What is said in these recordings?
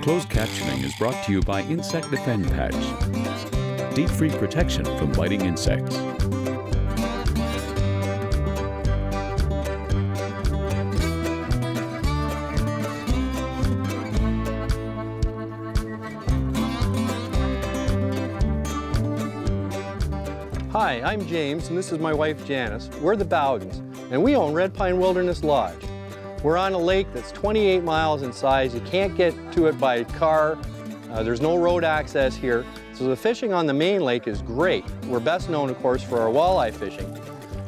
Closed captioning is brought to you by Insect Defend Patch. Deep-free protection from biting insects. Hi, I'm James, and this is my wife Janice. We're the Bowdens, and we own Red Pine Wilderness Lodge. We're on a lake that's 28 miles in size. You can't get to it by car. There's no road access here. So the fishing on the main lake is great. We're best known, of course, for our walleye fishing.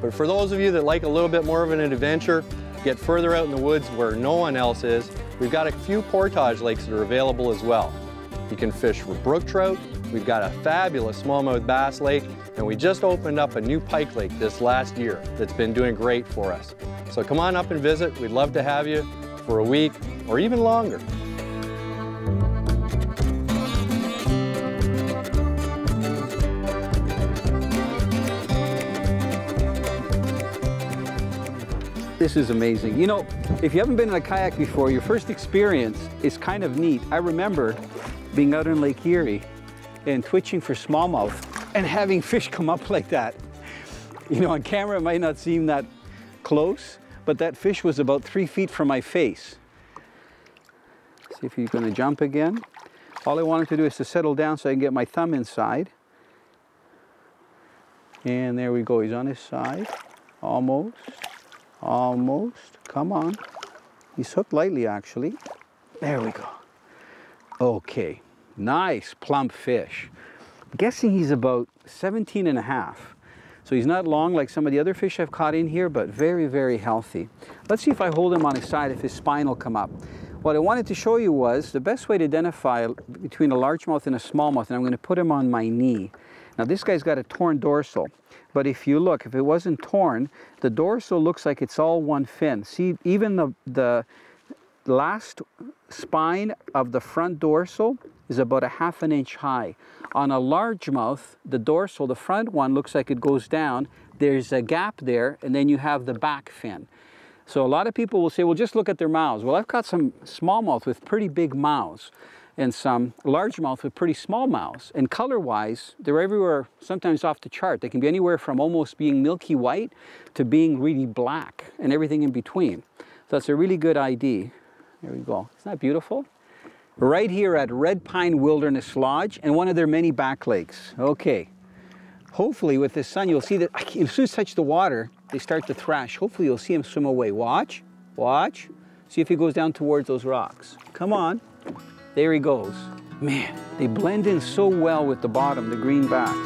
But for those of you that like a little bit more of an adventure, get further out in the woods where no one else is, we've got a few portage lakes that are available as well. You can fish for brook trout. We've got a fabulous smallmouth bass lake, and we just opened up a new pike lake this last year that's been doing great for us. So come on up and visit. We'd love to have you for a week or even longer. This is amazing. You know, if you haven't been in a kayak before, your first experience is kind of neat. I remember being out in Lake Erie and twitching for smallmouth and having fish come up like that. You know, on camera it might not seem that close, but that fish was about 3 feet from my face. See if he's going to jump again. All I wanted to do is to settle down so I can get my thumb inside. And there we go, he's on his side. Almost, almost, come on. He's hooked lightly actually. There we go. Okay, nice plump fish. I'm guessing he's about 17 and a half. So he's not long like some of the other fish I've caught in here, but very, very healthy. Let's see if I hold him on his side, if his spine will come up. What I wanted to show you was the best way to identify between a largemouth and a smallmouth, and I'm going to put him on my knee. Now this guy's got a torn dorsal, but if you look, if it wasn't torn, the dorsal looks like it's all one fin. See, even the last spine of the front dorsal is about a ½ an inch high. On a largemouth, the dorsal, the front one, looks like it goes down. There's a gap there, and then you have the back fin. So a lot of people will say, well, just look at their mouths. Well, I've got some smallmouth with pretty big mouths and some largemouth with pretty small mouths. And color-wise, they're everywhere, sometimes off the chart. They can be anywhere from almost being milky white to being really black and everything in between. So that's a really good ID. There we go. Isn't that beautiful? Right here at Red Pine Wilderness Lodge and one of their many back lakes. Okay, hopefully with this sun you'll see that as soon as you touch the water, they start to thrash. Hopefully you'll see him swim away. Watch, watch. See if he goes down towards those rocks. Come on, there he goes. Man, they blend in so well with the bottom, the green back.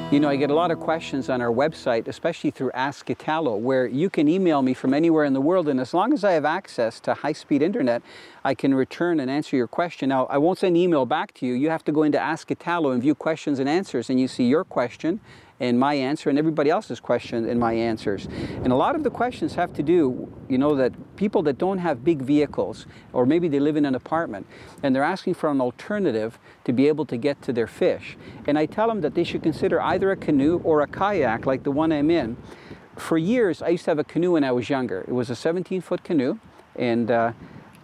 You know, I get a lot of questions on our website, especially through Ask Italo, where you can email me from anywhere in the world, and as long as I have access to high-speed internet, I can return and answer your question. Now, I won't send an email back to you. You have to go into Ask Italo and view questions and answers, and you see your question and my answer and everybody else's question and my answers. And a lot of the questions have to do, you know, that people that don't have big vehicles, or maybe they live in an apartment, and they're asking for an alternative to be able to get to their fish. And I tell them that they should consider either a canoe or a kayak like the one I'm in. For years, I used to have a canoe when I was younger. It was a 17-foot canoe, and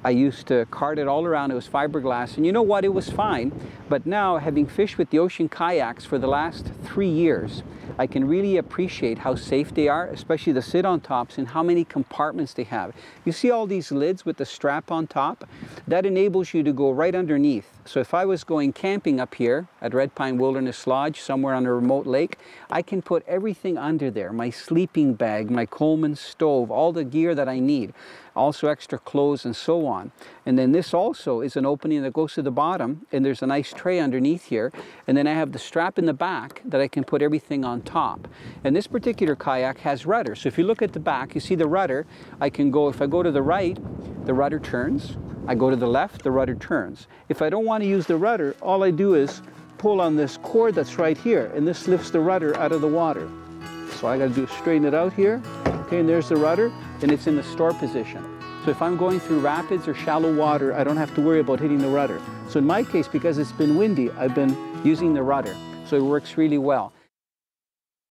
I used to cart it all around. It was fiberglass, and you know what? It was fine. But now, having fished with the ocean kayaks for the last 3 years, I can really appreciate how safe they are, especially the sit-on tops and how many compartments they have. You see all these lids with the strap on top? That enables you to go right underneath. So if I was going camping up here at Red Pine Wilderness Lodge, somewhere on a remote lake, I can put everything under there, my sleeping bag, my Coleman stove, all the gear that I need, also extra clothes and so on. And then this also is an opening that goes to the bottom, and there's a nice tray underneath here, and then I have the strap in the back that I can put everything on top. And this particular kayak has rudder, so if you look at the back, you see the rudder. I can go, if I go to the right, the rudder turns. I go to the left, the rudder turns. If I don't want to use the rudder, all I do is pull on this cord that's right here, and this lifts the rudder out of the water. So I got to do is straighten it out here. Okay, and there's the rudder, and it's in the store position. So if I'm going through rapids or shallow water, I don't have to worry about hitting the rudder. So in my case, because it's been windy, I've been using the rudder. So it works really well.